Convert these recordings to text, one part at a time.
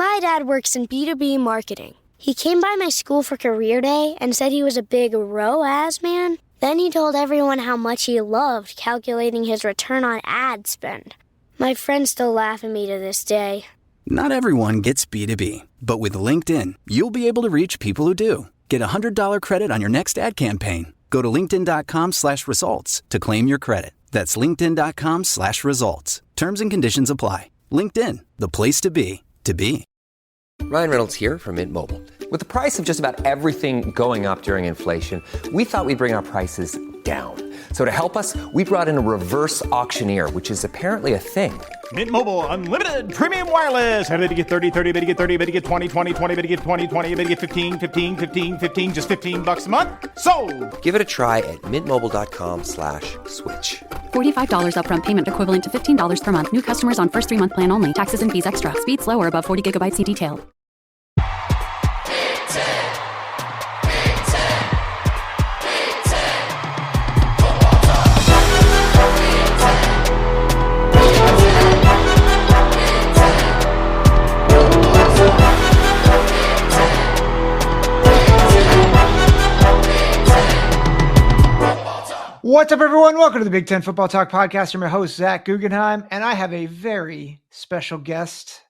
My dad works in B2B marketing. He came by my school for career day and said he was a big ROAS man. Then he told everyone how much he loved calculating his return on ad spend. My friends still laugh at me to this day. Not everyone gets B2B, but with LinkedIn, you'll be able to reach people who do. Get a $100 credit on your next ad campaign. Go to linkedin.com/results to claim your credit. That's linkedin.com/results. Terms and conditions apply. LinkedIn, the place to be, to be. Ryan Reynolds here from Mint Mobile. With the price of just about everything going up during inflation, we thought we'd bring our prices down. So to help us, we brought in a reverse auctioneer, which is apparently a thing. Mint Mobile Unlimited Premium Wireless. How to get 30, 30, bit to get 30, bit to get 20, 20, 20, bit to get 20, 20, bit to get 15, 15, 15, 15, just $15 a month? Sold! Give it a try at mintmobile.com/switch. $45 upfront payment equivalent to $15 per month. New customers on first 3-month plan only. Taxes and fees extra. Speed slower above 40 gigabytes. See detail. What's up, everyone? Welcome to the Big Ten Football Talk Podcast. I'm your host, Zach Guggenheim, and I have a very special guest.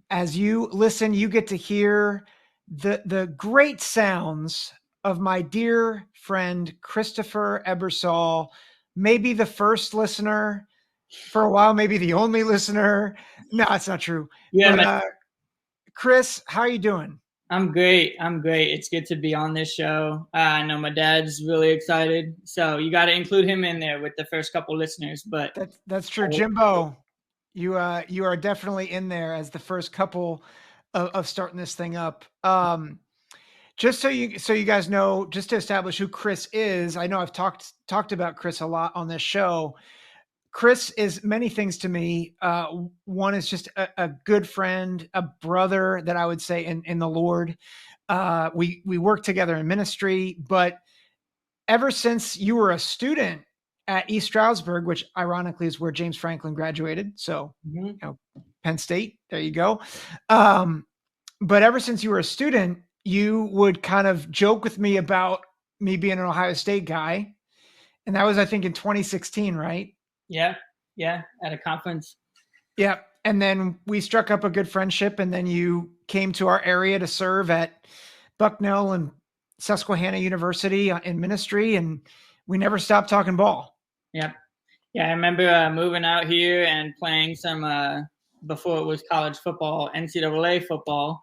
As you listen, you get to hear the great sounds of my dear friend, Christopher Ebersole, maybe the first listener for a while, maybe the only listener. No, it's not true. Yeah, but, Chris, how are you doing? I'm great. It's good to be on this show. I know my dad's really excited, so you got to include him in there with the first couple listeners. But that's true, Jimbo. You are definitely in there as the first couple of starting this thing up. Just so you guys know, just to establish who Chris is. I know I've talked about Chris a lot on this show. Chris is many things to me. One is just a good friend, a brother that I would say in the Lord. We work together in ministry, but ever since you were a student at East Stroudsburg, which ironically is where James Franklin graduated. So, Penn State, there you go. But ever since you were a student, you would kind of joke with me about me being an Ohio State guy. And that was, I think, in 2016, right? Yeah, at a conference. Yeah, and then we struck up a good friendship, and then you came to our area to serve at Bucknell and Susquehanna University in ministry, and we never stopped talking ball. Yep. Yeah, I remember moving out here and playing some, before it was college football, NCAA football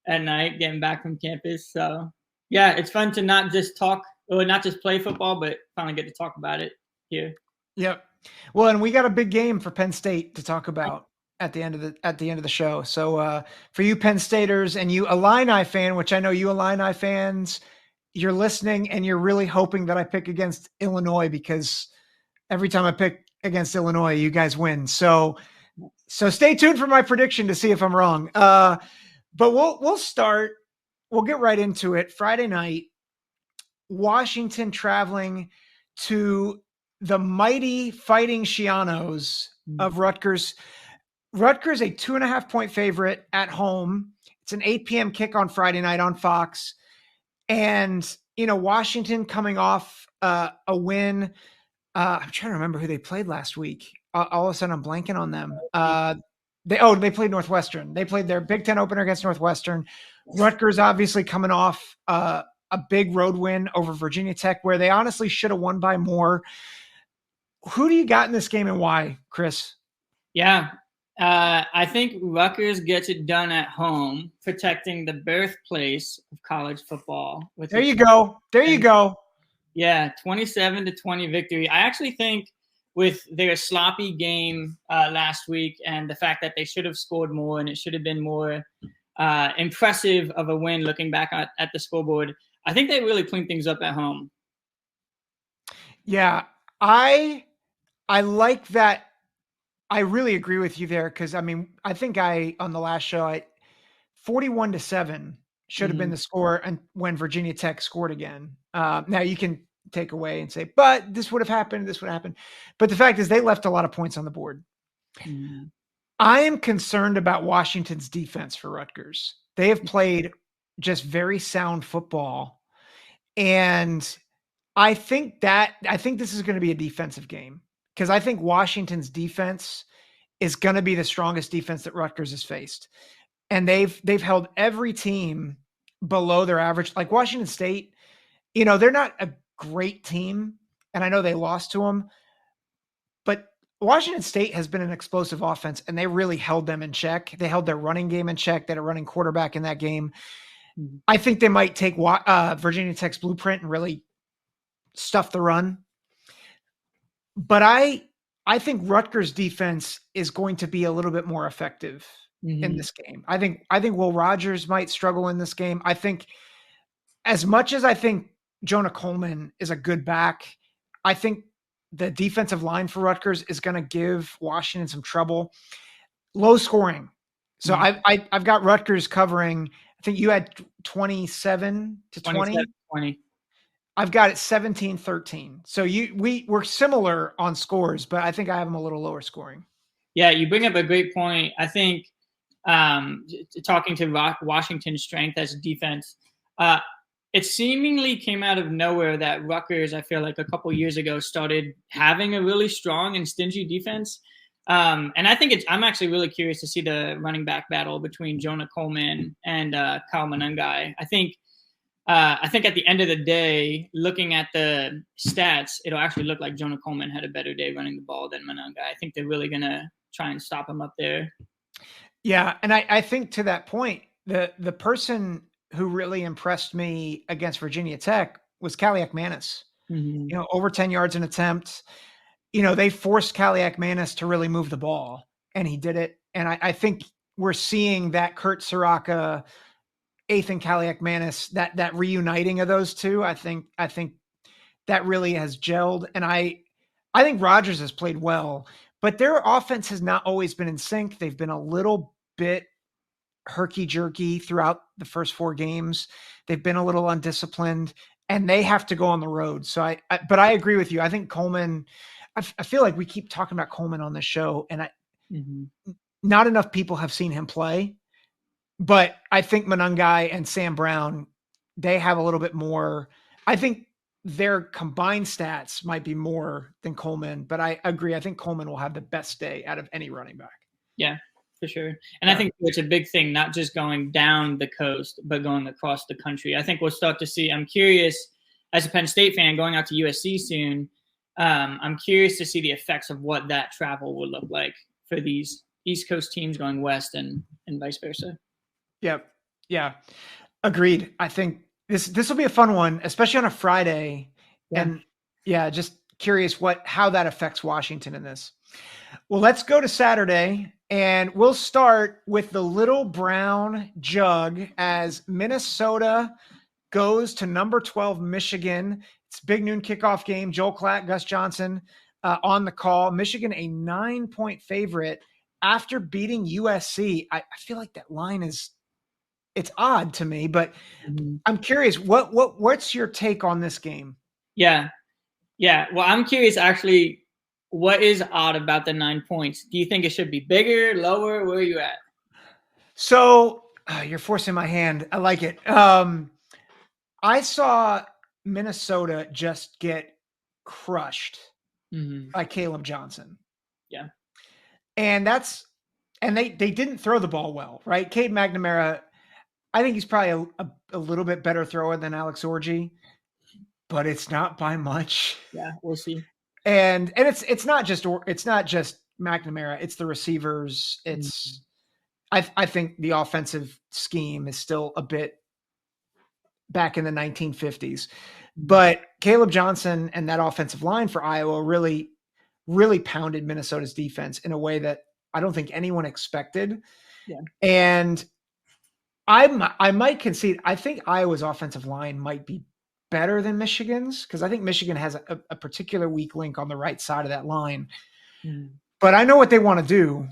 at night, getting back from campus. So, yeah, it's fun to not just play football, but finally get to talk about it here. Yep. Well, and we got a big game for Penn State to talk about at the end of the show. So for you Penn Staters and you Illini fan, which I know you Illini fans, you're listening and you're really hoping that I pick against Illinois, because every time I pick against Illinois, you guys win. So stay tuned for my prediction to see if I'm wrong. But we'll start. We'll get right into it. Friday night, Washington traveling to the mighty Fighting Schianos of Rutgers. Rutgers, a 2.5-point favorite at home. It's an 8 p.m. kick on Friday night on Fox. And, Washington coming off a win. I'm trying to remember who they played last week. All of a sudden, I'm blanking on them. They played Northwestern. They played their Big Ten opener against Northwestern. Rutgers obviously coming off a big road win over Virginia Tech, where they honestly should have won by more. Who do you got in this game and why, Chris? Yeah, I think Rutgers gets it done at home, protecting the birthplace of college football. There you go. Yeah, 27-20 victory. I actually think with their sloppy game last week and the fact that they should have scored more and it should have been more impressive of a win looking back at the scoreboard, I think they really cleaned things up at home. Yeah, I like that. I really agree with you there, because I think on the last show, 41-7 should have been the score, and when Virginia Tech scored again. Now you can take away and say, but this would have happened. But the fact is, they left a lot of points on the board. I am concerned about Washington's defense for Rutgers. They have played just very sound football. And I think this is going to be a defensive game because I think Washington's defense is going to be the strongest defense that Rutgers has faced. And they've held every team below their average. Like Washington State, they're not a great team, and I know they lost to them, but Washington State has been an explosive offense, and they really held them in check. They held their running game in check. They had a running quarterback in that game. I think they might take Virginia Tech's blueprint and really stuff the run. But I think Rutgers defense is going to be a little bit more effective in this game. I think Will Rogers might struggle in this game. I think as much as I think Jonah Coleman is a good back, I think the defensive line for Rutgers is going to give Washington some trouble. Low scoring. So I've got Rutgers covering. I think you had 27 to 20. 20. I've got it 17-13. So we're similar on scores, but I think I have them a little lower scoring. Yeah, you bring up a great point. I think talking to Washington's strength as a defense, it seemingly came out of nowhere that Rutgers, I feel like a couple years ago, started having a really strong and stingy defense. And I think I'm actually really curious to see the running back battle between Jonah Coleman and Kyle Monangai. I think at the end of the day, looking at the stats, it'll actually look like Jonah Coleman had a better day running the ball than Monangai. I think they're really going to try and stop him up there. Yeah, and I think to that point, the person who really impressed me against Virginia Tech was Kaliak-Manis. Over 10 yards an attempt. They forced Kaliak-Manis to really move the ball, and he did it. And I think we're seeing that Kurt Soraka, Ethan Kaliak-Manis, that reuniting of those two. I think that really has gelled. And I think Rogers has played well, but their offense has not always been in sync. They've been a little bit herky-jerky throughout the first 4 games. They've been a little undisciplined, and they have to go on the road. So but I agree with you. I think Coleman, I feel like we keep talking about Coleman on this show, and not enough people have seen him play. But I think Monangai and Sam Brown, they have a little bit more. I think their combined stats might be more than Coleman, but I agree. I think Coleman will have the best day out of any running back. Yeah, for sure. And I think it's a big thing, not just going down the coast, but going across the country. I think we'll start to see, I'm curious, as a Penn State fan going out to USC soon, I'm curious to see the effects of what that travel will look like for these East Coast teams going west and vice versa. Yeah. Agreed. I think this will be a fun one, especially on a Friday. Yeah. And just curious how that affects Washington in this. Well, let's go to Saturday, and we'll start with the Little Brown Jug as Minnesota goes to number 12 Michigan. It's big noon kickoff game. Joel Klatt, Gus Johnson on the call. Michigan a 9-point favorite after beating USC. I feel like that line it's odd to me, but I'm curious, what's your take on this game? Yeah. Well, I'm curious actually, what is odd about the 9 points? Do you think it should be bigger, lower? Where are you at? So you're forcing my hand. I like it. I saw Minnesota just get crushed by Caleb Johnson. Yeah. And they didn't throw the ball well, right? Cade McNamara, I think he's probably a little bit better thrower than Alex Orji, but it's not by much. Yeah, we'll see. And it's not just McNamara, it's the receivers. It's I think the offensive scheme is still a bit back in the 1950s. But Caleb Johnson and that offensive line for Iowa really, really pounded Minnesota's defense in a way that I don't think anyone expected. Yeah. And I might concede, I think Iowa's offensive line might be better than Michigan's, because I think Michigan has a particular weak link on the right side of that line. But I know what they want to do.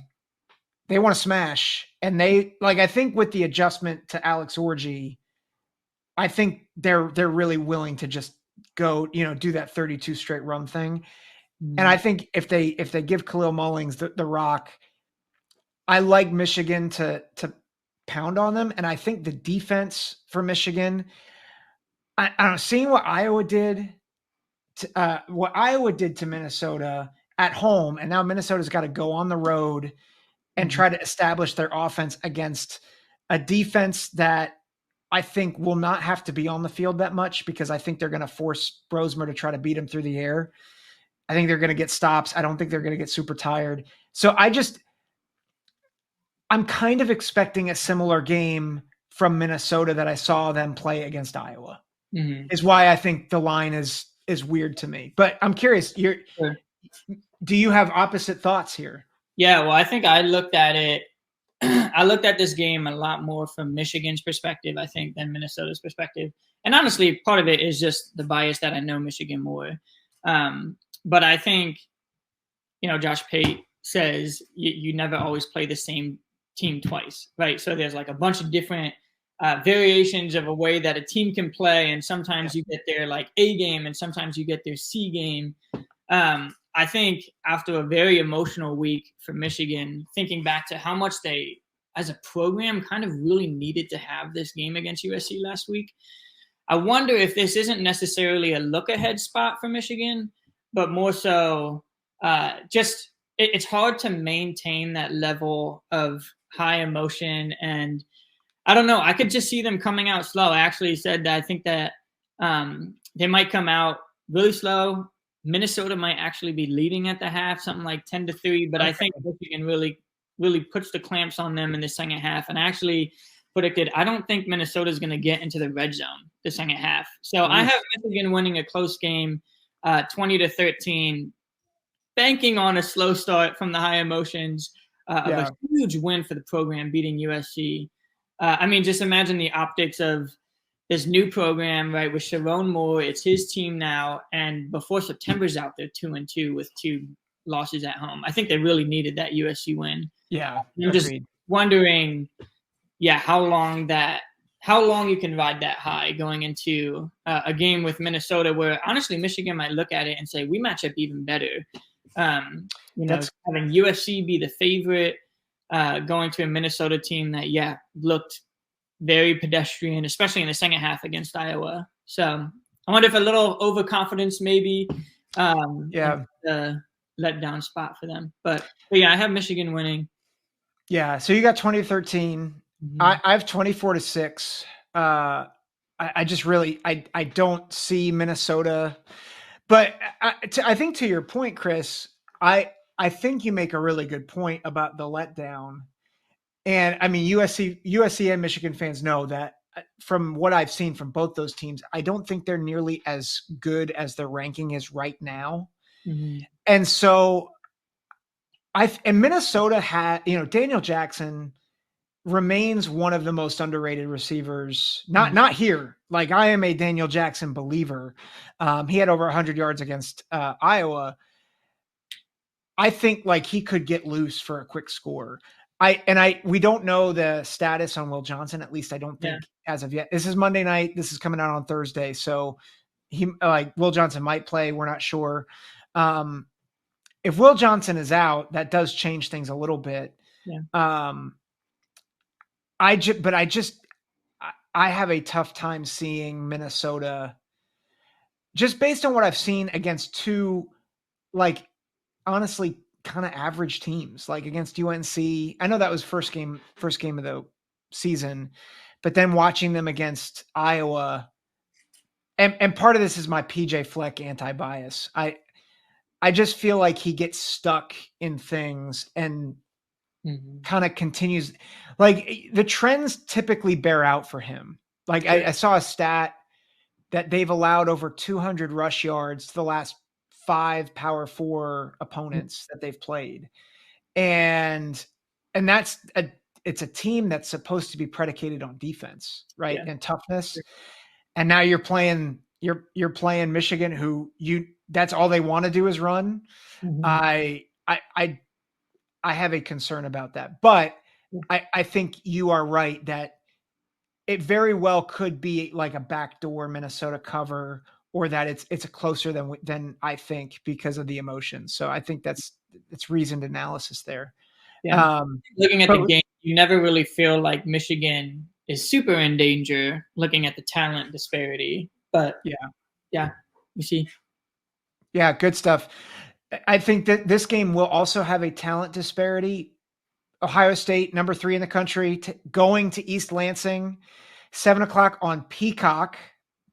They want to smash. And I think with the adjustment to Alex Orji, I think they're really willing to just go, do that 32 straight run thing. And I think if they give Khalil Mullings the rock, I like Michigan to pound on them, and I think the defense for Michigan. I don't know, seeing what Iowa did to Minnesota at home, and now Minnesota's got to go on the road and try to establish their offense against a defense that I think will not have to be on the field that much, because I think they're going to force Brosmer to try to beat him through the air. I think they're going to get stops. I don't think they're going to get super tired. So I'm kind of expecting a similar game from Minnesota that I saw them play against Iowa. Is why I think the line is weird to me. But I'm curious, Sure. do you have opposite thoughts here? Yeah, well, I think I looked at it. I looked at this game a lot more from Michigan's perspective, I think, than Minnesota's perspective. And honestly, part of it is just the bias that I know Michigan more. But I think, Josh Pate says you never always play the same team twice, right? So there's like a bunch of different variations of a way that a team can play, and sometimes you get their like A game, and sometimes you get their C game. I think after a very emotional week for Michigan, thinking back to how much they, as a program, kind of really needed to have this game against USC last week, I wonder if this isn't necessarily a look-ahead spot for Michigan, but more so it's hard to maintain that level of high emotion. And I don't know, I could just see them coming out slow. I actually said that I think that they might come out really slow. Minnesota might actually be leading at the half, something like 10-3, but I think Michigan really, really puts the clamps on them in the second half. And I actually predicted, I don't think Minnesota is going to get into the red zone the second half. So I have Michigan winning a close game, 20-13, banking on a slow start from the high emotions of a huge win for the program, beating USC. Just imagine the optics of this new program, right, with Sharon Moore. It's his team now, and before September's out, they're 2-2 with 2 losses at home. I think they really needed that USC win. Yeah, I'm just wondering, how long you can ride that high going into a game with Minnesota, where honestly Michigan might look at it and say we match up even better. Having USC be the favorite, going to a Minnesota team that looked very pedestrian, especially in the second half against Iowa. So I wonder if a little overconfidence maybe the letdown spot for them. But I have Michigan winning. Yeah, so you got 20-13. I have 24-6. I just really I don't see Minnesota. But I think to your point, Chris, I think you make a really good point about the letdown. And I mean, USC and Michigan fans know that from what I've seen from both those teams, I don't think they're nearly as good as their ranking is right now. And so Minnesota had, Daniel Jackson remains one of the most underrated receivers. Not here. Like, I am a Daniel Jackson believer. He had over 100 yards against Iowa. I think like he could get loose for a quick score. We don't know the status on Will Johnson. At least I don't think as of yet. This is Monday night. This is coming out on Thursday. So Will Johnson might play. We're not sure. If Will Johnson is out, that does change things a little bit. I have a tough time seeing Minnesota, just based on what I've seen against two, like, honestly, kind of average teams, like against UNC. I know that was first game of the season, but then watching them against Iowa, and part of this is my PJ Fleck anti-bias. I just feel like he gets stuck in things and kind of continues. Like, the trends typically bear out for him. Like, I saw a stat that they've allowed over 200 rush yards to the last 5 Power 4 opponents that they've played. And it's a team that's supposed to be predicated on defense, right? And toughness. And now you're playing Michigan, who that's all they want to do is run. I have a concern about that, but I think you are right that it very well could be like a backdoor Minnesota cover, or that it's a closer than I think because of the emotions. So I think it's reasoned analysis there. Yeah. Looking at but- the game, you never really feel like Michigan is super in danger looking at the talent disparity. But yeah, we see. Yeah, good stuff. I think that this game will also have a talent disparity. Ohio State, number 3 in the country, going to East Lansing, 7:00 on Peacock,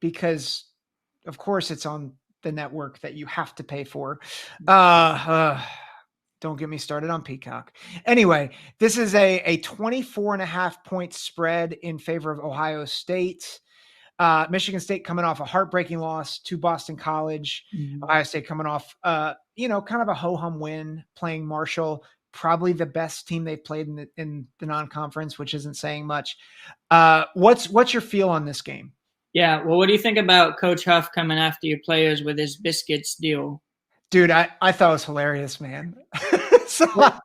because of course it's on the network that you have to pay for. Don't get me started on Peacock. Anyway, this is a 24.5 point spread in favor of Ohio State. Michigan State coming off a heartbreaking loss to Boston College. Ohio State coming off, kind of a ho-hum win, playing Marshall, probably the best team they've played in the non-conference, which isn't saying much. What's your feel on this game? Yeah, well, what do you think about Coach Huff coming after your players with his biscuits deal? Dude, I thought it was hilarious, man.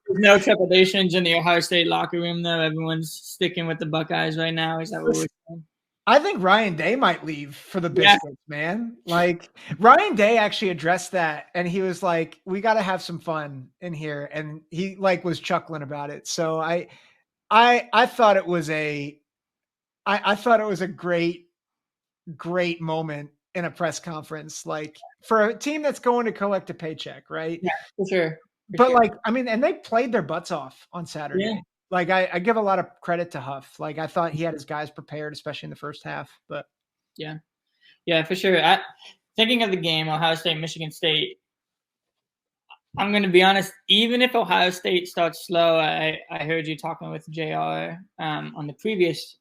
No trepidations in the Ohio State locker room, though. Everyone's sticking with the Buckeyes right now. Is that what we're saying? I think Ryan Day might leave for the biscuits, man. Like, Ryan Day actually addressed that, and he was like, "We got to have some fun in here," and he was chuckling about it. So I thought it was I thought it was a great moment in a press conference, like for a team that's going to collect a paycheck, right? Yeah, for sure. And they played their butts off on Saturday. Yeah. Like, I give a lot of credit to Huff. Like, I thought he had his guys prepared, especially in the first half. But yeah, for sure. Thinking of the game, Ohio State, Michigan State, I'm going to be honest, even if Ohio State starts slow, I heard you talking with JR on the previous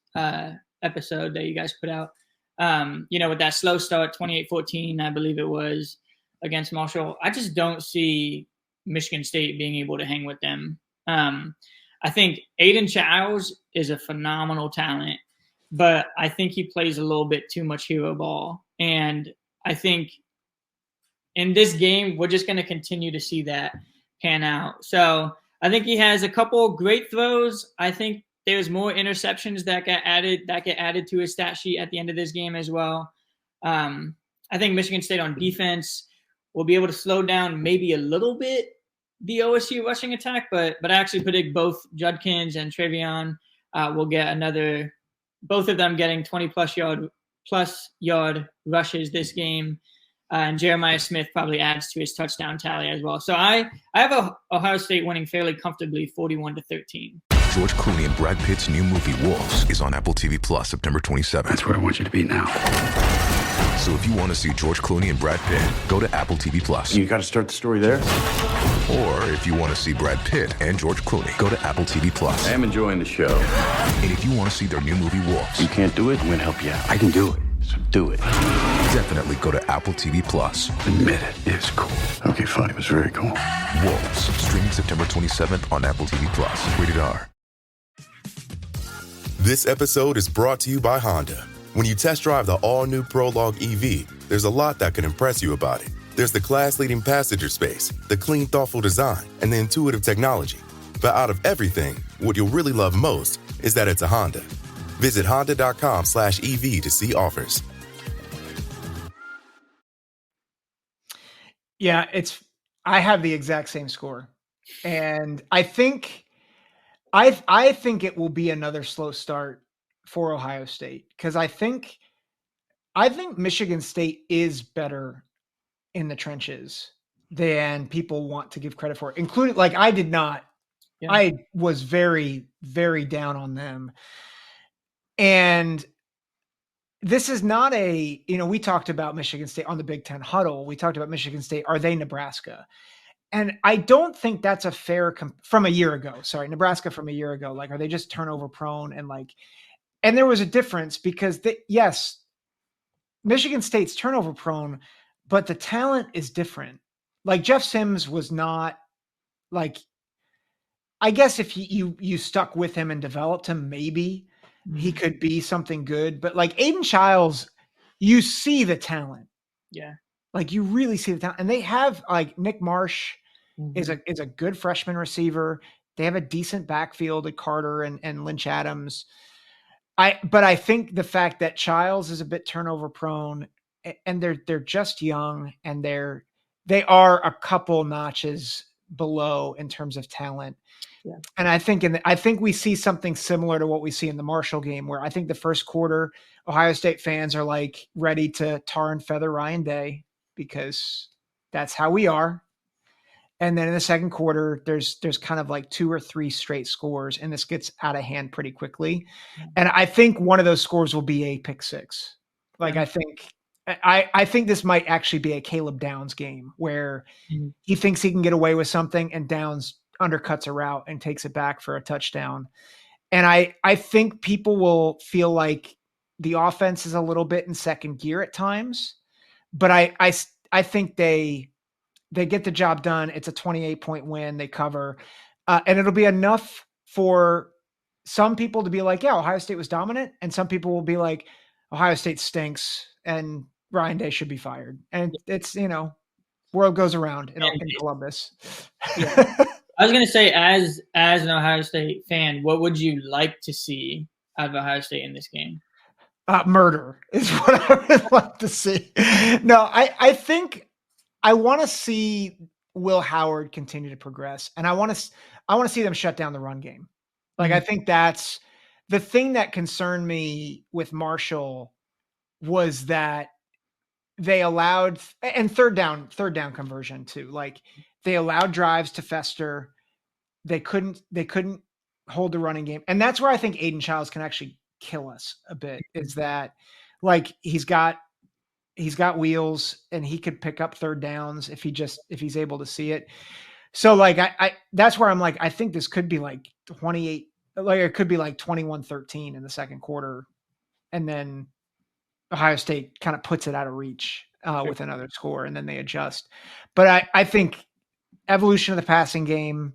episode that you guys put out, with that slow start, 28-14, I believe it was, against Marshall. I just don't see Michigan State being able to hang with them. I think Aiden Childs is a phenomenal talent, but I think he plays a little bit too much hero ball. And I think in this game, we're just going to continue to see that pan out. So I think he has a couple great throws. I think there's more interceptions that get added to his stat sheet at the end of this game as well. I think Michigan State on defense will be able to slow down maybe a little bit the OSU rushing attack, but I actually predict both Judkins and Trevion will get both of them getting 20-plus yard rushes this game. And Jeremiah Smith probably adds to his touchdown tally as well. So I have Ohio State winning fairly comfortably 41-13. George Clooney and Brad Pitt's new movie Wolves is on Apple TV Plus September 27th. That's where I want you to be now. So if you want to see George Clooney and Brad Pitt, go to Apple TV Plus. You got to start the story there. Or if you want to see Brad Pitt and George Clooney, go to Apple TV Plus. I am enjoying the show. And if you want to see their new movie Wolves, you can't do it, I'm going to help you out. I can do it. So do it. Definitely go to Apple TV Plus. Admit it, it's cool. Okay, fine, it was very cool. Wolves, streaming September 27th on Apple TV Plus. Rated R. This episode is brought to you by Honda. When you test drive the all-new Prologue EV, there's a lot that can impress you about it. There's the class-leading passenger space, the clean, thoughtful design, and the intuitive technology. But out of everything, what you'll really love most is that it's a Honda. Visit honda.com/EV to see offers. Yeah, I have the exact same score. And I think it will be another slow start for Ohio State, because I think Michigan State is better in the trenches than people want to give credit for, including, like, I did not. Yeah. I was very, very down on them. And this is not we talked about Michigan State on the Big Ten huddle. We talked about Michigan State. Are they Nebraska? And I don't think that's a fair from a year ago. Sorry, Nebraska from a year ago. Like, are they just turnover prone? And there was a difference because yes, Michigan State's turnover prone, but the talent is different. Like, Jeff Sims was not, like, I guess if you stuck with him and developed him, maybe he could be something good. But like Aiden Childs, you see the talent. Yeah. Like, you really see the talent. And they have, like, Nick Marsh is a good freshman receiver. They have a decent backfield at Carter and Lynch Adams. But I think the fact that Childs is a bit turnover prone, and they're just young, and they are a couple notches below in terms of talent. Yeah. And I think we see something similar to what we see in the Marshall game, where I think the first quarter, Ohio State fans are like ready to tar and feather Ryan Day because that's how we are. And then in the second quarter, there's kind of like 2 or 3 straight scores, and this gets out of hand pretty quickly. And I think one of those scores will be a pick six. Like, Yeah. I think this might actually be a Caleb Downs game where he thinks he can get away with something, and Downs undercuts a route and takes it back for a touchdown. And I think people will feel like the offense is a little bit in second gear at times, but I think they get the job done. It's a 28-point win. They cover. And it'll be enough for some people to be like, yeah, Ohio State was dominant. And some people will be like, Ohio State stinks and Ryan Day should be fired. And it's, world goes around in Columbus. Yeah. I was going to say, as an Ohio State fan, what would you like to see out of Ohio State in this game? Murder is what I would like to see. No, I think I want to see Will Howard continue to progress, and I want to see them shut down the run game. Like, I think that's the thing that concerned me with Marshall was that they allowed, and third down conversion too. Like, they allowed drives to fester. They couldn't hold the running game, and that's where I think Aiden Childs can actually kill us a bit. Is that, like, he's got wheels and he could pick up third downs if he's able to see it. So, like, I that's where I'm like, I think this could be like 28, like it could be like 21-13 in the second quarter. And then Ohio State kind of puts it out of reach with another score, and then they adjust. But I think evolution of the passing game,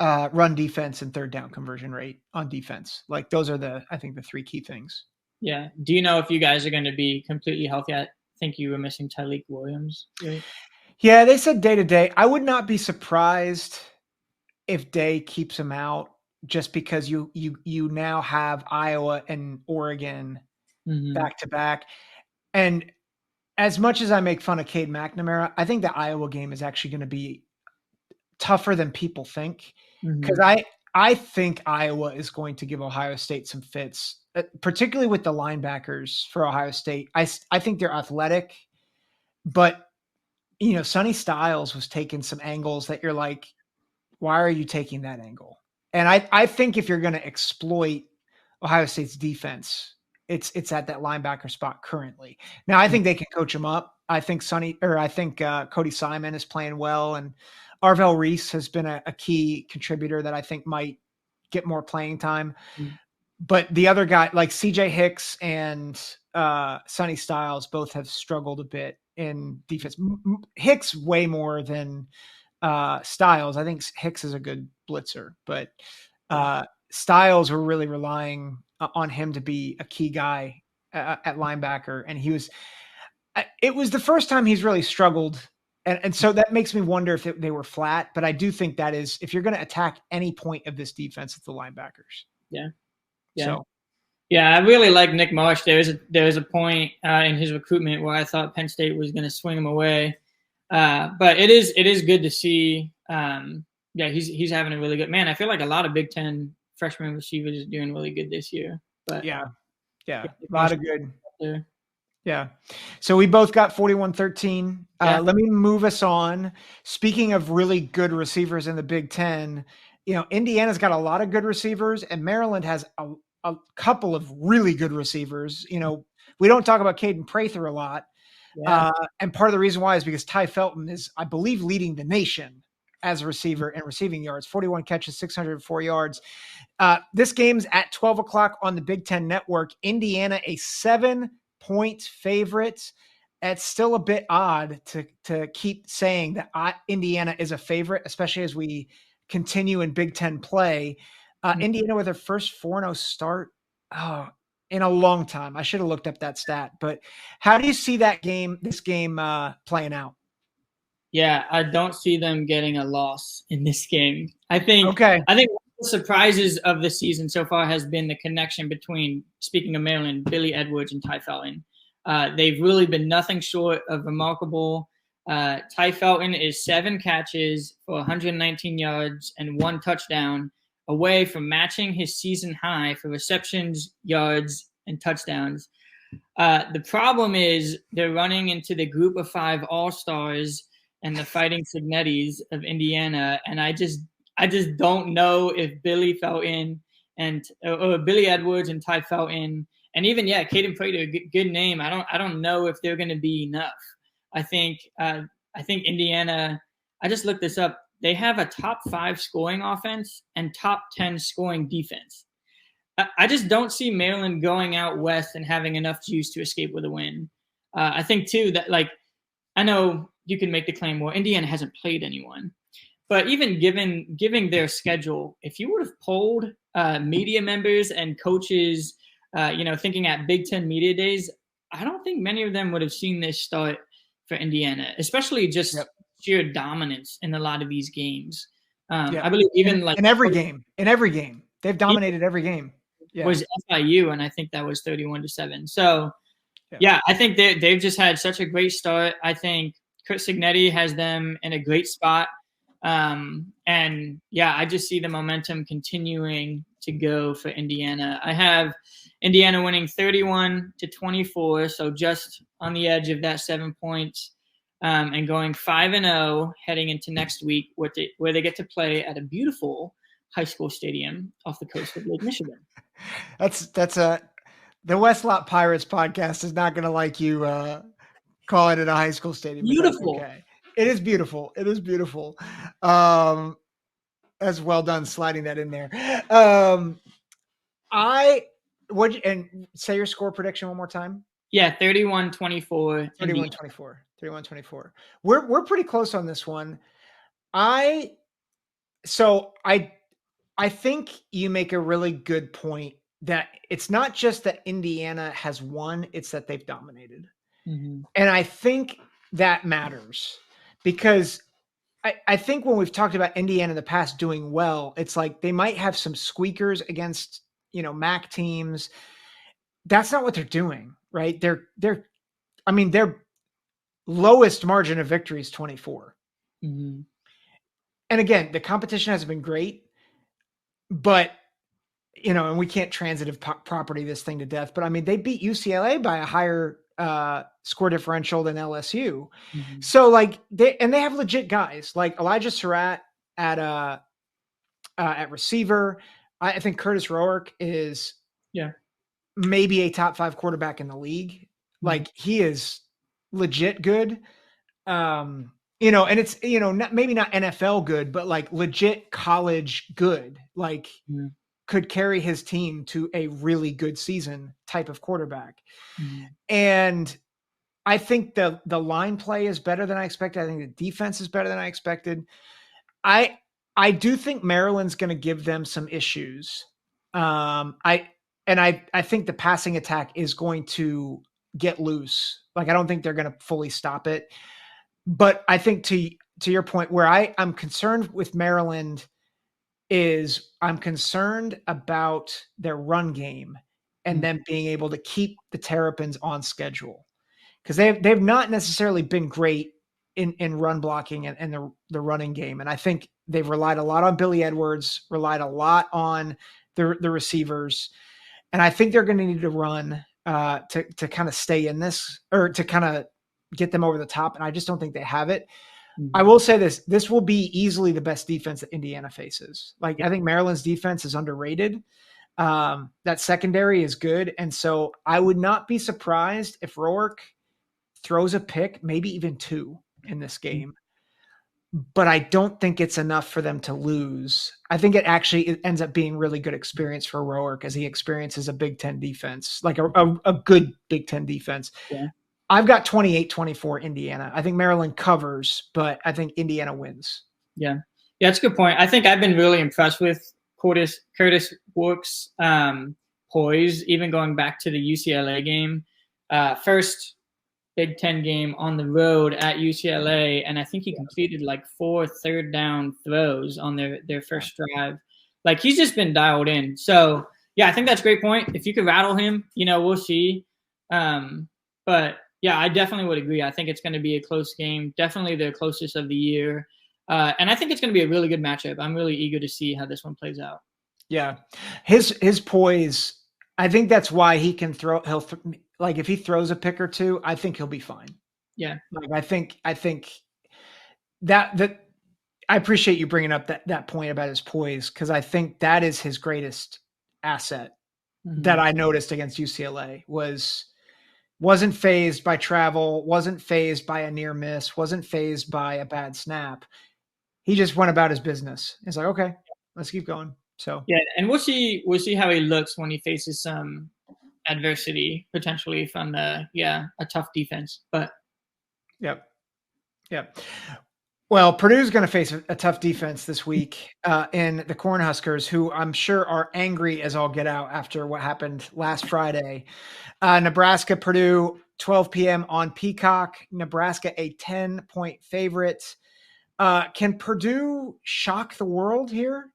run defense, and third down conversion rate on defense. Like, those are I think the 3 key things. Yeah. Do you know if you guys are going to be completely healthy? I think you were missing Tyleik Williams, right? Yeah, they said day to day. I would not be surprised if Day keeps him out, just because you now have Iowa and Oregon back to back. And as much as I make fun of Cade McNamara, I think the Iowa game is actually going to be tougher than people think, because I think Iowa is going to give Ohio State some fits, particularly with the linebackers for Ohio State. I think they're athletic, but Sonny Styles was taking some angles that you're like, why are you taking that angle? And I think if you're going to exploit Ohio State's defense, it's at that linebacker spot currently. Now, I think they can coach him up. I think Cody Simon is playing well, and Arvell Reese has been a key contributor that I think might get more playing time. But the other guy, like CJ Hicks and Sonny Styles, both have struggled a bit in defense. Hicks way more than Styles. I think Hicks is a good blitzer, but Styles were really relying on him to be a key guy at linebacker. And it was the first time he's really struggled. And so that makes me wonder if they were flat, but I do think that is, if you're going to attack any point of this defense, it's the linebackers. Yeah. So, yeah, I really like Nick Marsh. There was a point in his recruitment where I thought Penn State was going to swing him away. But it is good to see. He's having a really good, man. I feel like a lot of Big Ten freshman receivers are doing really good this year. But yeah, a lot of good there. Yeah. So we both got 41-13. Let me move us on. Speaking of really good receivers in the Big Ten, Indiana's got a lot of good receivers, and Maryland has a couple of really good receivers. We don't talk about Caden Prather a lot. Yeah. And part of the reason why is because Ty Felton is, I believe, leading the nation as a receiver in receiving yards, 41 catches, 604 yards. This game's at 12 o'clock on the Big Ten Network. Indiana, a 7-point favorite. It's still a bit odd to keep saying that Indiana is a favorite, especially as we continue in Big Ten play. Indiana with their first 4-0 start in a long time. I should have looked up that stat, but how do you see this game playing out? Yeah, I don't see them getting a loss in this game. I think one of the surprises of the season so far has been the connection between, speaking of Maryland, Billy Edwards and Ty Felton. They've really been nothing short of remarkable. Ty Felton is 7 catches for 119 yards and 1 touchdown away from matching his season high for receptions, yards, and touchdowns. The problem is they're running into the group of 5 all-stars and the Fighting Signettis of Indiana, and I just don't know if Billy Felton or Billy Edwards and Ty Felton, and even Caden Prater, good name. I don't know if they're going to be enough. I think Indiana. I just looked this up. They have a top 5 scoring offense and top 10 scoring defense. I just don't see Maryland going out west and having enough juice to escape with a win. I think too that I know you can make the claim, well, Indiana hasn't played anyone, but even giving their schedule, if you would have polled media members and coaches, thinking at Big Ten media days, I don't think many of them would have seen this start for Indiana, especially just sheer dominance in a lot of these games. I believe even in every game, they've dominated every game. Was FIU, and I think that was 31-7. So, I think they've just had such a great start. I think Chris Signetti has them in a great spot. I just see the momentum continuing to go for Indiana. I have Indiana winning 31-24, so just on the edge of that 7 points, and going 5-0 heading into next week, where they get to play at a beautiful high school stadium off the coast of Lake Michigan. The West Lot Pirates podcast is not going to like you calling it a high school stadium. Beautiful. Okay. It is beautiful. It is beautiful. That's well done sliding that in there. And say your score prediction one more time. 31-24. 31-24. We're pretty close on this one. I think you make a really good point that it's not just that Indiana has won, it's that they've dominated. Mm-hmm. And I think that matters because I think when we've talked about Indiana in the past doing well, it's like they might have some squeakers against, MAC teams. That's not what they're doing, right? Their lowest margin of victory is 24. Mm-hmm. And again, the competition hasn't been great, but and we can't transitive property this thing to death, but they beat UCLA by a higher score differential than LSU. Mm-hmm. So they have legit guys like Elijah Surratt at receiver. I think Curtis Roark is maybe a top 5 quarterback in the league. Mm-hmm. He is legit good. And it's, maybe not NFL good, but legit college good, could carry his team to a really good season type of quarterback. Mm-hmm. And I think the line play is better than I expected. I think the defense is better than I expected. I do think Maryland's going to give them some issues. I think the passing attack is going to get loose. I don't think they're going to fully stop it. But I think to your point, where I'm concerned with Maryland is I'm concerned about their run game and them being able to keep the Terrapins on schedule, because they've not necessarily been great in run blocking and the running game. And I think they've relied a lot on Billy Edwards, relied a lot on the receivers. And I think they're going to need to run to kind of stay in this, or to kind of get them over the top. And I just don't think they have it. Mm-hmm. I will say this will be easily the best defense that Indiana faces. I think Maryland's defense is underrated. That secondary is good. And so I would not be surprised if Roark throws a pick, maybe even 2 in this game. But I don't think it's enough for them to lose. I think it ends up being really good experience for Roark as he experiences a Big Ten defense, a good Big Ten defense. Yeah. I've got 28-24 Indiana. I think Maryland covers, but I think Indiana wins. Yeah, that's a good point. I think I've been really impressed with Curtis Roark's poise, even going back to the UCLA game. First Big Ten game on the road at UCLA, and I think he completed 4 third-down throws on their first drive. He's just been dialed in. So, yeah, I think that's a great point. If you could rattle him, we'll see. But Yeah, I definitely would agree. I think it's going to be a close game, definitely the closest of the year. And I think it's going to be a really good matchup. I'm really eager to see how this one plays out. Yeah. His poise, I think that's why he can throw. Like if he throws a pick or two, I think he'll be fine. Yeah. Like I think that I appreciate you bringing up that point about his poise, because I think that is his greatest asset that I noticed against UCLA. Wasn't fazed by travel, wasn't fazed by a near miss, wasn't fazed by a bad snap. He just went about his business. It's like, okay, let's keep going. So yeah, and we'll see how he looks when he faces some adversity potentially from a tough defense. But yep. Well, Purdue's going to face a tough defense this week in the Cornhuskers, who I'm sure are angry as all get out after what happened last Friday. Nebraska, Purdue, 12 p.m. on Peacock. Nebraska, a 10-point favorite. Can Purdue shock the world here?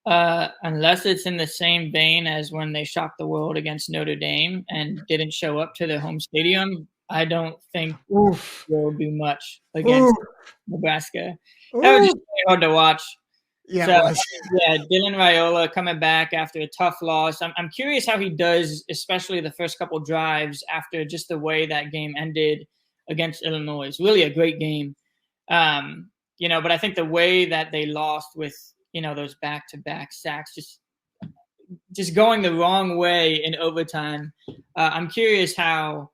Unless it's in the same vein as when they shocked the world against Notre Dame and didn't show up to their home stadium, I don't think there will be much against Nebraska. That was just really hard to watch. Yeah, so, Dylan Raiola coming back after a tough loss. I'm curious how he does, especially the first couple drives after just the way that game ended against Illinois. It's really a great game. But I think the way that they lost with, those back-to-back sacks, just going the wrong way in overtime. I'm curious how,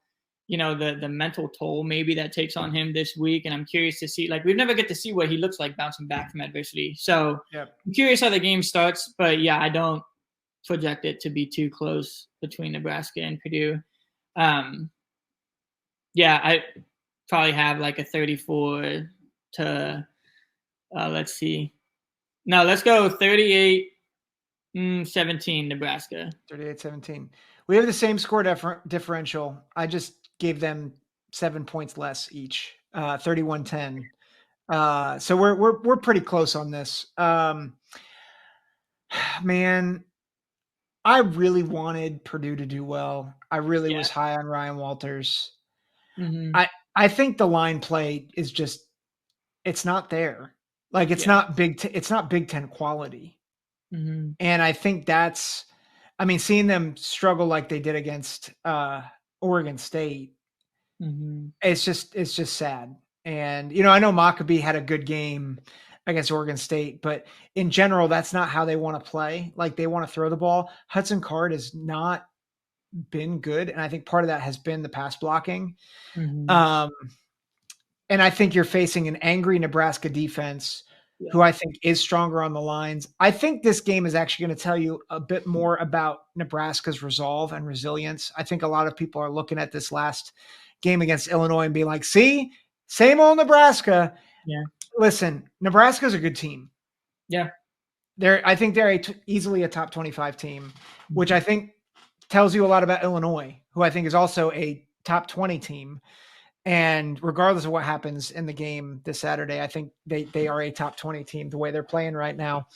the mental toll maybe that takes on him this week. And I'm curious to see, we've never get to see what he looks like bouncing back from adversity. So I'm curious how the game starts, but I don't project it to be too close between Nebraska and Purdue. I probably have a 34 to, let's see. No, let's go 38-17 Nebraska. 38-17. We have the same score differential. I just gave them 7 points less each. 31-10. So we're pretty close on this. Man, I really wanted Purdue to do well. I really was high on Ryan Walters. Mm-hmm. I think the line play is just, it's not there. It's not it's not Big Ten quality. Mm-hmm. And I think seeing them struggle like they did against Oregon State, it's just sad. And, I know Maccabee had a good game against Oregon State, but in general, that's not how they want to play. They want to throw the ball. Hudson Card has not been good. And I think part of that has been the pass blocking. Mm-hmm. And I think you're facing an angry Nebraska defense who I think is stronger on the lines. I think this game is actually going to tell you a bit more about Nebraska's resolve and resilience. I think a lot of people are looking at this last game against Illinois and being like, see, same old Nebraska. Yeah. Listen, Nebraska's a good team. Yeah. I think they're easily a top 25 team, which I think tells you a lot about Illinois, who I think is also a top 20 team. And regardless of what happens in the game this Saturday, I think they are a top 20 team the way they're playing right now.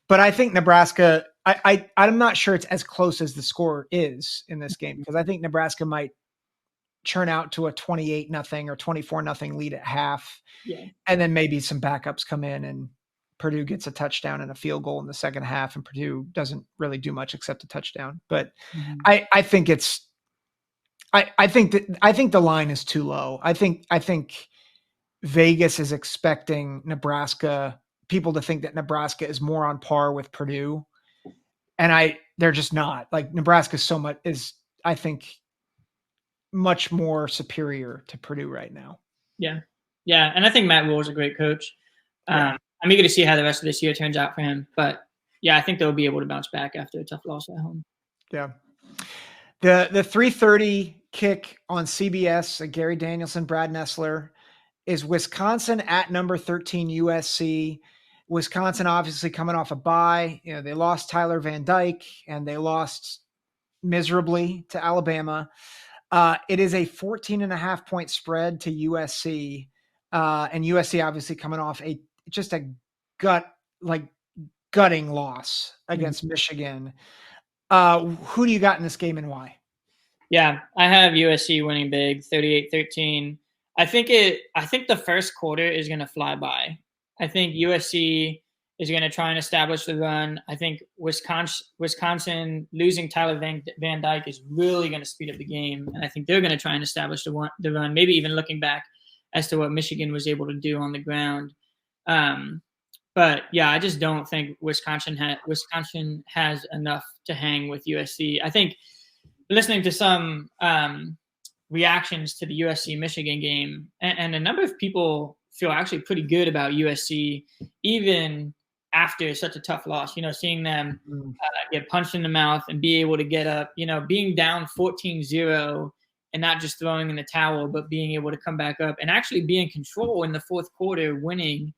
But I think Nebraska, I'm not sure it's as close as the score is in this game, because I think Nebraska might churn out to a 28-0 or 24-0 lead at half. Yeah. And then maybe some backups come in and Purdue gets a touchdown and a field goal in the second half, and Purdue doesn't really do much except a touchdown. But I think it's, I think the line is too low. I think Vegas is expecting people to think that Nebraska is more on par with Purdue. And they're just not. Nebraska I think, much more superior to Purdue right now. Yeah. Yeah. And I think Matt Rule is a great coach. I'm eager to see how the rest of this year turns out for him. But I think they'll be able to bounce back after a tough loss at home. Yeah. The 3:30 kick on CBS, Gary Danielson, Brad Nessler, is Wisconsin at number 13 USC. Wisconsin obviously coming off a bye. They lost Tyler Van Dyke and they lost miserably to Alabama. It is a 14.5-point spread to USC. And USC obviously coming off a gutting loss against Michigan. Who do you got in this game and why? Yeah, I have USC winning big, 38-13. I think the first quarter is going to fly by. I think USC is going to try and establish the run. I think Wisconsin losing Tyler Van Dyke is really going to speed up the game, and I think they're going to try and establish the run. Maybe even looking back as to what Michigan was able to do on the ground. But yeah, I just don't think Wisconsin has enough to hang with USC. I think listening to some reactions to the USC Michigan game, and a number of people feel actually pretty good about USC, even after such a tough loss. Seeing them get punched in the mouth and be able to get up, being down 14-0 and not just throwing in the towel, but being able to come back up and actually be in control in the fourth quarter, winning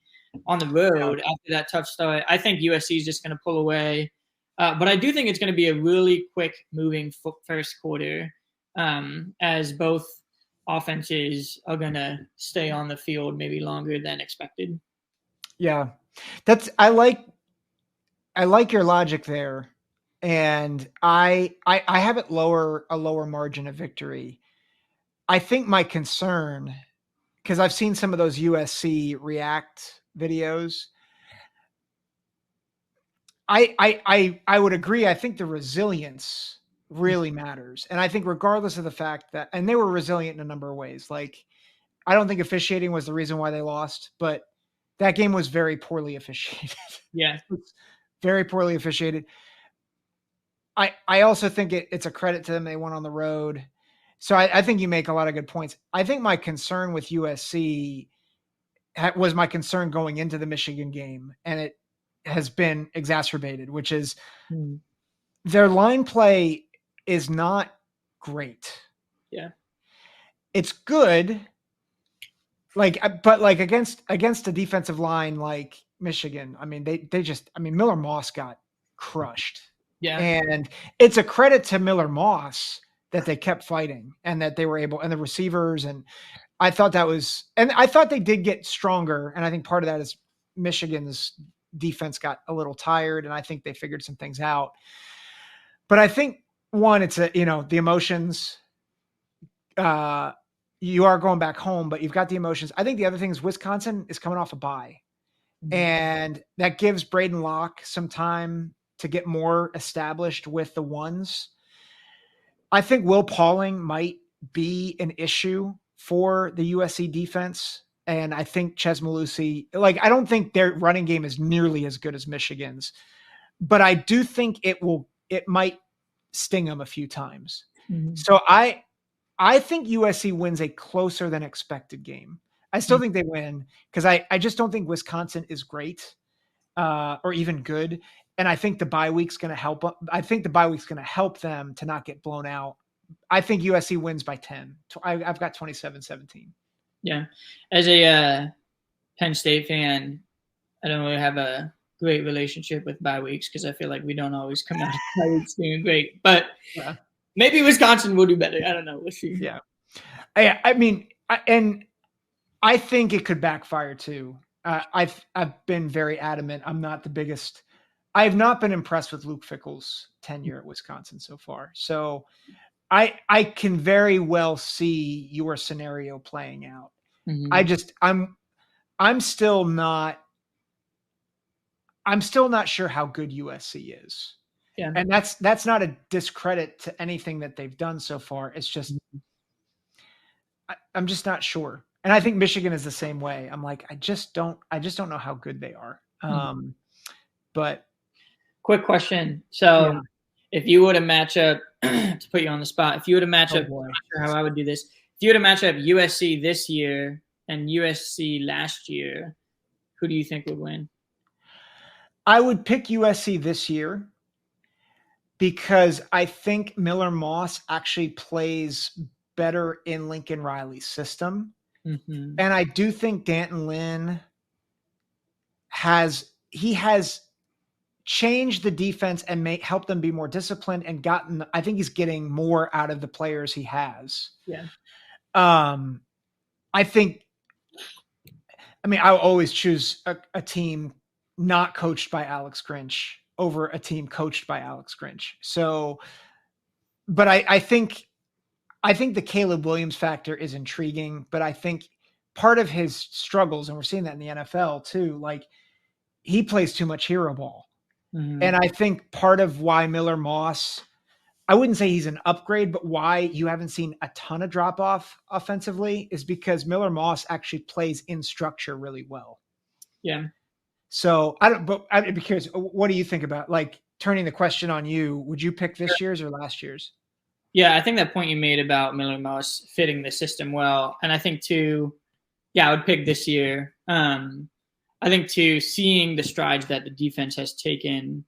on the road after that tough start. I think USC is just going to pull away. But I do think it's going to be a really quick moving first quarter, as both offenses are going to stay on the field maybe longer than expected. Yeah, I like your logic there, and I have it a lower margin of victory. I think my concern, because I've seen some of those USC React videos, I would agree. I think the resilience really matters. And I think regardless of the fact that, and they were resilient in a number of ways, like I don't think officiating was the reason why they lost, but that game was very poorly officiated. Yeah. Very poorly officiated. I also think it's a credit to them. They went on the road. So I think you make a lot of good points. I think my concern with USC was my concern going into the Michigan game, and it has been exacerbated, which is their line play is not great. Yeah. It's good. But against a defensive line like Michigan, I mean, Miller Moss got crushed. Yeah. And it's a credit to Miller Moss that they kept fighting and that they were able, and the receivers. And I thought they did get stronger. And I think part of that is Michigan's defense got a little tired, and I think they figured some things out. But I think it's the emotions, you are going back home, but you've got the emotions. I think the other thing is Wisconsin is coming off a bye, and that gives Braden Locke some time to get more established with the ones. I think Will Pauling might be an issue for the USC defense. And I think Ches Malusi, I don't think their running game is nearly as good as Michigan's, but I do think it might sting them a few times. Mm-hmm. So I think USC wins a closer than expected game. I still think they win because I just don't think Wisconsin is great or even good. And I think the bye week's going to help. I think the bye week's going to help them to not get blown out. I think USC wins by 10. I've got 27-17. Yeah. As a Penn State fan, I don't really have a great relationship with bye weeks because I feel like we don't always come out of bye weeks doing great. But maybe Wisconsin will do better. I don't know. We'll see. Yeah. I mean, I think it could backfire too. I've been very adamant. I have not been impressed with Luke Fickell's tenure at Wisconsin so far. So I can very well see your scenario playing out. Mm-hmm. I'm still not sure how good USC is. Yeah. And that's not a discredit to anything that they've done so far. It's just, I'm just not sure. And I think Michigan is the same way. I'm like, I just don't know how good they are. But quick question. So if you were to match up, to put you on the spot, if you were to match up, I'm not sure how I would do this. If you were to match up USC this year and USC last year, who do you think would win? I would pick USC this year because I think Miller Moss actually plays better in Lincoln Riley's system. Mm-hmm. And I do think Danton Lynn has changed the defense and helped them be more disciplined and I think he's getting more out of the players he has. Yeah. I'll always choose a team not coached by Alex Grinch over a team coached by Alex Grinch. So, but I think I think the Caleb Williams factor is intriguing, but I think part of his struggles, and we're seeing that in the NFL too, like he plays too much hero ball. Mm-hmm. And I think part of why Miller Moss, I wouldn't say he's an upgrade, but why you haven't seen a ton of drop off offensively is because Miller Moss actually plays in structure really well. Yeah. So I'd be curious, what do you think about, like, turning the question on you? Would you pick this year's or last year's? Yeah, I think that point you made about Miller Moss fitting the system well, and I think too, I would pick this year. I think too, seeing the strides that the defense has taken.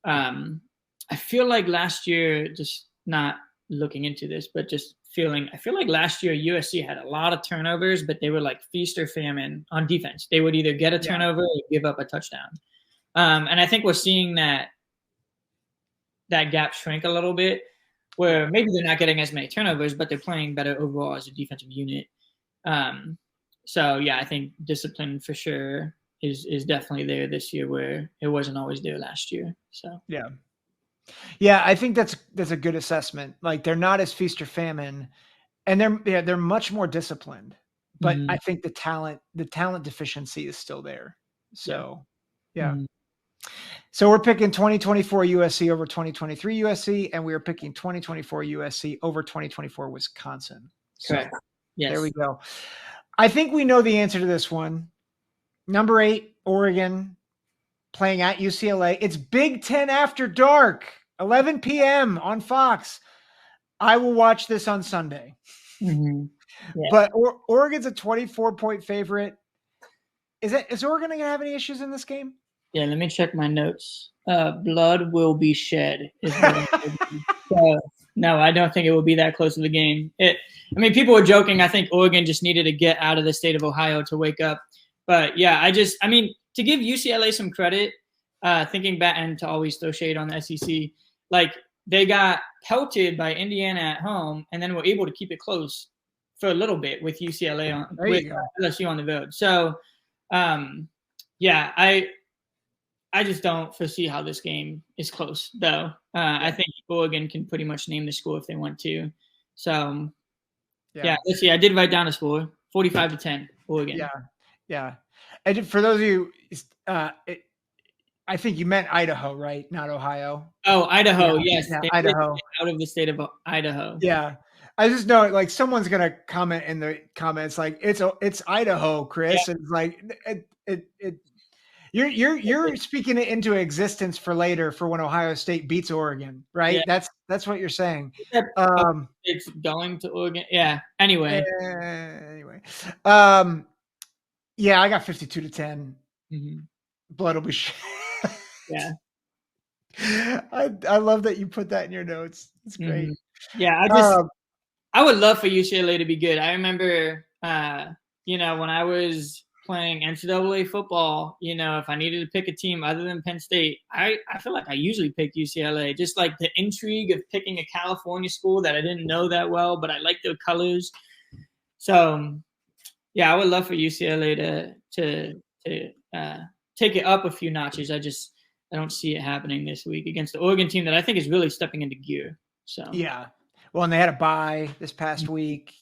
I feel like last year, just not looking into this, but just I feel like last year USC had a lot of turnovers, but they were like feast or famine on defense. They would either get a turnover or give up a touchdown. And I think we're seeing that gap shrink a little bit, where maybe they're not getting as many turnovers, but they're playing better overall as a defensive unit. So yeah, I think discipline for sure is definitely there this year, where it wasn't always there last year. So yeah, I think that's a good assessment. Like, they're not as feast or famine, and they're much more disciplined. But I think the talent deficiency is still there. So yeah. So we're picking 2024 USC over 2023 USC, and we are picking 2024 USC over 2024 Wisconsin. So correct. Yes. There we go. I think we know the answer to this one. Number 8, Oregon, playing at UCLA. It's Big Ten After Dark, 11 p.m. on Fox. I will watch this on Sunday. Mm-hmm. Yeah. But Oregon's a 24-point favorite. Is Oregon going to have any issues in this game? Yeah, let me check my notes. Blood will be shed. No, I don't think it will be that close to the game. People were joking. I think Oregon just needed to get out of the state of Ohio to wake up. But yeah, to give UCLA some credit, thinking back and to always throw shade on the SEC, like they got pelted by Indiana at home and then were able to keep it close for a little bit with UCLA with LSU on the road. So, I just don't foresee how this game is close, though. I think Oregon can pretty much name the score if they want to. So, let's see. I did write down a score, 45-10, Oregon. Yeah. And for those of you, I think you meant Idaho, right? Not Ohio. Oh, Idaho, yes. Yeah, Idaho. Out of the state of Idaho. Yeah. I just know, like, someone's going to comment in the comments, like, it's Idaho, Chris. Yeah. And it's like, You're speaking it into existence for later, for when Ohio State beats Oregon, right? Yeah. That's what you're saying. It's going to Oregon. Yeah. Anyway. I got 52-10. Mm-hmm. Blood will be Yeah. I love that you put that in your notes. It's great. Mm-hmm. Yeah. I would love for UCLA to be good. I remember, when I was playing NCAA football, if I needed to pick a team other than Penn State, I feel like I usually pick UCLA. Just like the intrigue of picking a California school that I didn't know that well, but I like their colors. So, I would love for UCLA to take it up a few notches. I don't see it happening this week against the Oregon team that I think is really stepping into gear. So yeah, well, and they had a bye this past week.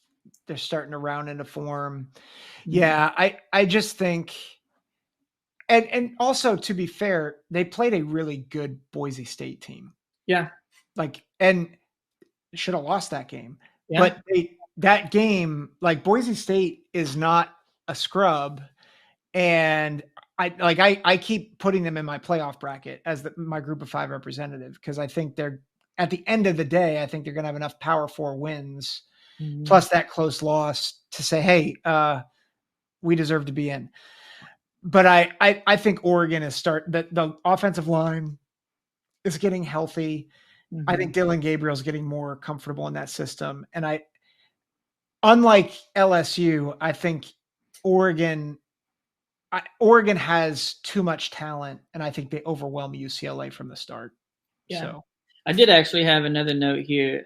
They're starting to round into form. Yeah, I just think, and also, to be fair, they played a really good Boise State team. Yeah. And should have lost that game. Yeah. But that game, like, Boise State is not a scrub. And I keep putting them in my playoff bracket as my group of 5 representative, because I think they're, at the end of the day, I think they're going to have enough Power 4 wins plus that close loss to say, hey, we deserve to be in. But I think Oregon is the offensive line is getting healthy. I think Dylan Gabriel's getting more comfortable in that system. And unlike LSU, I think Oregon has too much talent, and I think they overwhelm UCLA from the start. Yeah. So I did actually have another note here.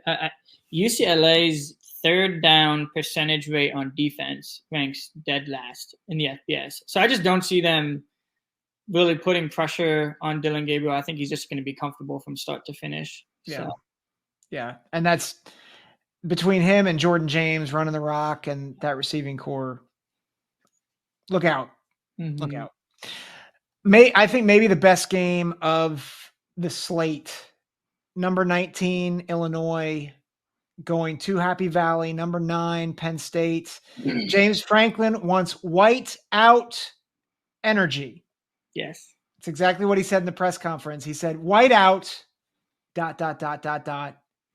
UCLA's third down percentage rate on defense ranks dead last in the FBS. So I just don't see them really putting pressure on Dylan Gabriel. I think he's just going to be comfortable from start to finish. Yeah. So. Yeah. And that's between him and Jordan James running the rock and that receiving core, look out. Look out. I think maybe the best game of the slate, number 19, Illinois, going to Happy Valley, number 9, Penn State. James Franklin wants white out energy. Yes. It's exactly what he said in the press conference. He said, white out, ...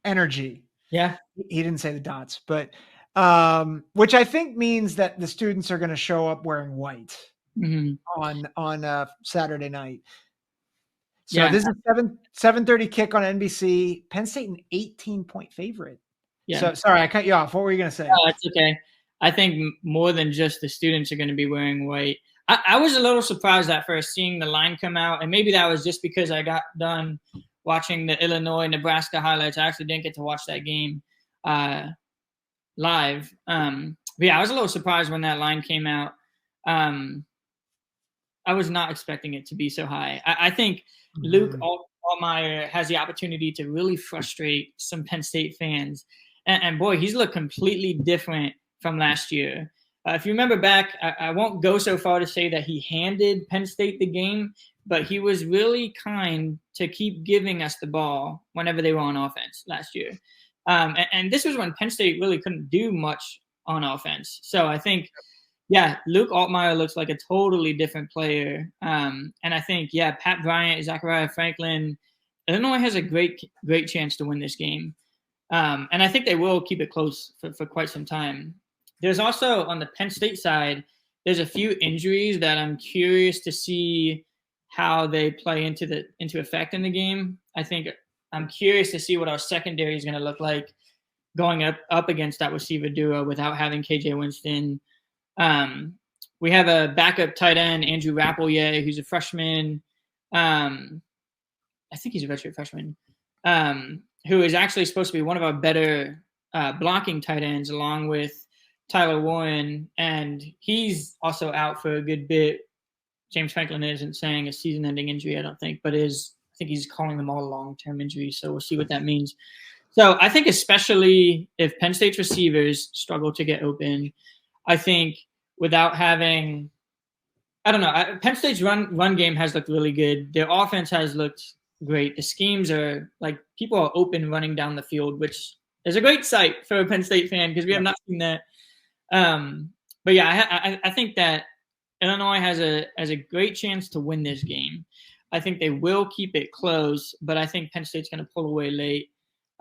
energy. Yeah. He didn't say the dots, but which I think means that the students are going to show up wearing white on Saturday night. So this is 7:30 kick on NBC. Penn State an 18-point favorite. Yeah. So sorry, I cut you off. What were you going to say? Oh, that's okay. I think more than just the students are going to be wearing white. I was a little surprised at first seeing the line come out, and maybe that was just because I got done watching the Illinois-Nebraska highlights. I actually didn't get to watch that game live. But yeah, I was a little surprised when that line came out. I was not expecting it to be so high. I think Luke Altmaier has the opportunity to really frustrate some Penn State fans. And boy, he's looked completely different from last year. If you remember back, I won't go so far to say that he handed Penn State the game, but he was really kind to keep giving us the ball whenever they were on offense last year. And this was when Penn State really couldn't do much on offense. So I think, Luke Altmaier looks like a totally different player. And I think, Pat Bryant, Zachariah Franklin, Illinois has a great chance to win this game. And I think they will keep it close for quite some time. There's also, on the Penn State side, there's a few injuries that I'm curious to see how they play into effect in the game. I think I'm curious to see what our secondary is going to look like going up against that receiver duo without having KJ Winston. We have a backup tight end, Andrew Rappelier, who's a freshman. I think he's a redshirt freshman, who is actually supposed to be one of our better blocking tight ends, along with Tyler Warren, and he's also out for a good bit. James Franklin isn't saying a season-ending injury, I don't think, but I think he's calling them all long-term injuries, so we'll see what that means. So I think especially if Penn State's receivers struggle to get open, I think without having – I don't know. Penn State's run game has looked really good. Their offense has looked great. The schemes are – like people are open running down the field, which is a great sight for a Penn State fan because we have not seen that. But I think that Illinois has a great chance to win this game. I think they will keep it close, but I think Penn State's going to pull away late.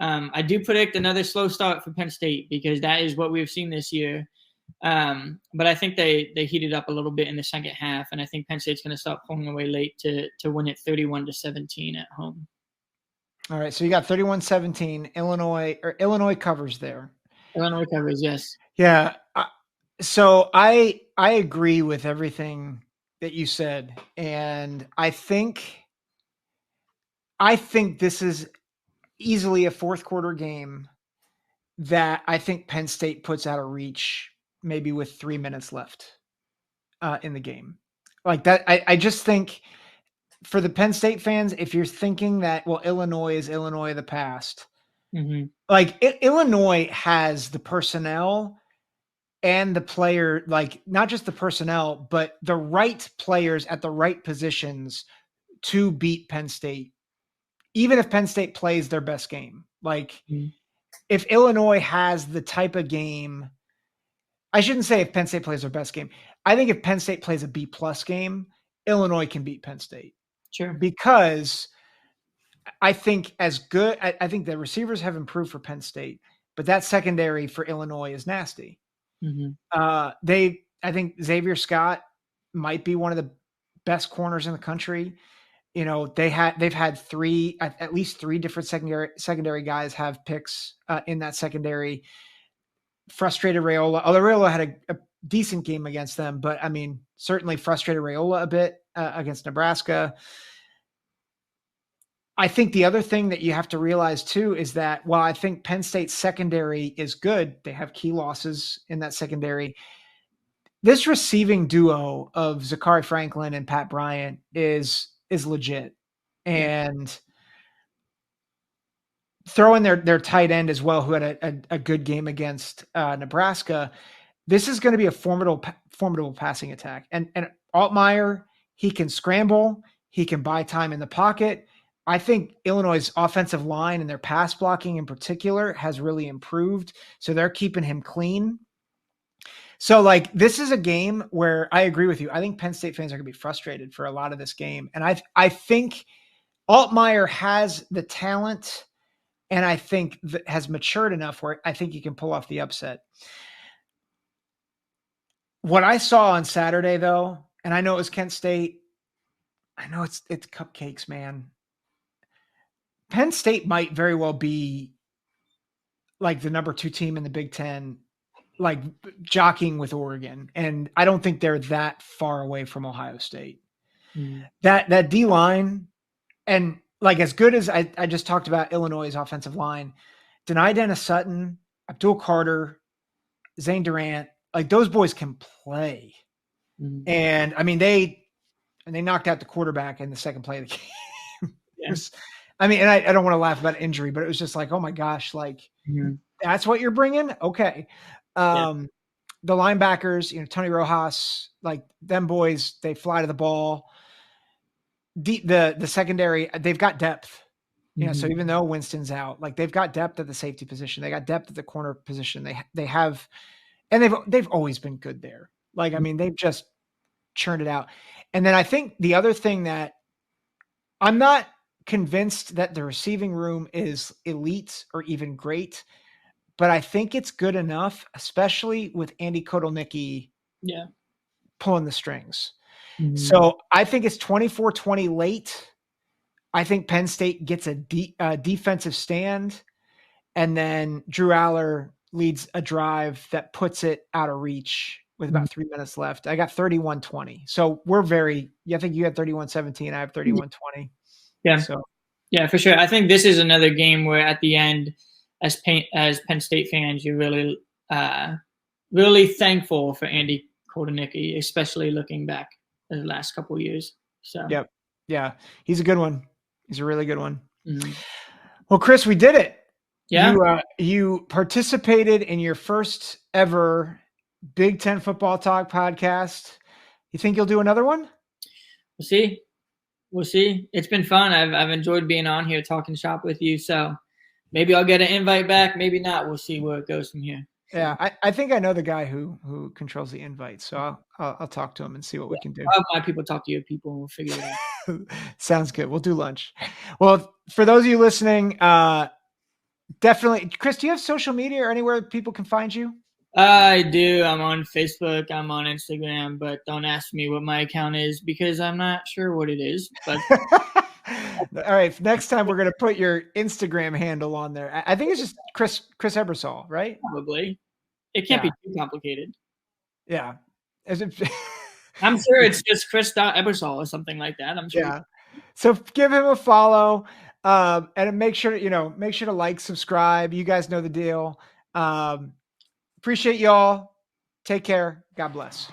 I do predict another slow start for Penn State because that is what we've seen this year. But I think they heated up a little bit in the second half, and I think Penn State's going to start pulling away late to win it 31-17 at home. All right, so you got 31-17. Illinois covers there. Illinois covers, yes. Yeah. So I agree with everything that you said. And I think this is easily a fourth quarter game that I think Penn State puts out of reach, maybe with 3 minutes left in the game. Like that, I just think for the Penn State fans, if you're thinking that, well, Illinois is Illinois of the past, like Illinois has the personnel and the player, like not just the personnel, but the right players at the right positions to beat Penn State, even if Penn State plays their best game. Like if Illinois has the type of game, I shouldn't say if Penn State plays their best game. I think if Penn State plays a B+ game, Illinois can beat Penn State. Sure. Because I think I think the receivers have improved for Penn State, but that secondary for Illinois is nasty. I think Xavier Scott might be one of the best corners in the country. You know, they've had at least three different secondary guys have picks in that secondary. Frustrated Raiola, although Raiola had a decent game against them, but I mean, certainly frustrated Raiola a bit against Nebraska. I think the other thing that you have to realize too is that while I think Penn State's secondary is good, they have key losses in that secondary. This receiving duo of Zachariah Franklin and Pat Bryant is legit. And throw in their tight end as well, who had a good game against Nebraska. This is going to be a formidable passing attack. And Altmaier, he can scramble. He can buy time in the pocket. I think Illinois' offensive line and their pass blocking in particular has really improved. So they're keeping him clean. So like, this is a game where I agree with you. I think Penn State fans are going to be frustrated for a lot of this game. And I think Altmaier has the talent, and I think that has matured enough where I think he can pull off the upset. What I saw on Saturday, though, and I know it was Kent State, I know it's cupcakes, man. Penn State might very well be like the number 2 team in the Big Ten, like jockeying with Oregon. And I don't think they're that far away from Ohio State. That D line, and like as good as I just talked about Illinois' offensive line, Denai Dennis Sutton, Abdul Carter, Zane Durant, like those boys can play. And I mean, they knocked out the quarterback in the second play of the game. And I don't want to laugh about injury, but it was just like, oh my gosh, like that's what you're bringing. Okay. The linebackers, Tony Rojas, like them boys, they fly to the ball. The secondary, they've got depth, so even though Winston's out, like they've got depth at the safety position, they got depth at the corner position. They have, and they've always been good there. Like, I mean, they've just churned it out. And then I think the other thing that I'm not convinced that the receiving room is elite or even great, but I think it's good enough, especially with Andy Kotelnicki pulling the strings. So I think it's 24-20 late. I think Penn State gets a defensive stand, and then Drew Aller leads a drive that puts it out of reach with about 3 minutes left. I got 31-20. So we're I think you had 31-17. I have 31-20. Yeah. So yeah, for sure. I think this is another game where at the end, as Penn State fans, you're really, really thankful for Andy Kotelnicki, especially looking back in the last couple of years. So yep. Yeah. He's a good one. He's a really good one. Well, Chris, we did it. Yeah. You participated in your first ever Big Ten Football Talk podcast. You think you'll do another one? We'll see. It's been fun. I've enjoyed being on here talking shop with you. So maybe I'll get an invite back. Maybe not. We'll see where it goes from here. Yeah, I think I know the guy who controls the invite, so I'll talk to him and see what we can do. I'll have my people talk to your people, and we'll figure it out. Sounds good. We'll do lunch. Well, for those of you listening, definitely, Chris, do you have social media or anywhere people can find you? I do. I'm on Facebook. I'm on Instagram, but don't ask me what my account is because I'm not sure what it is. But all right, next time we're going to put your Instagram handle on there. I think it's just Chris Ebersole, right? Probably. It can't be too complicated. Yeah. I'm sure it's just Chris.Ebersole or something like that. I'm sure. Yeah. So give him a follow, and make sure to like, subscribe. You guys know the deal. Appreciate y'all. Take care. God bless.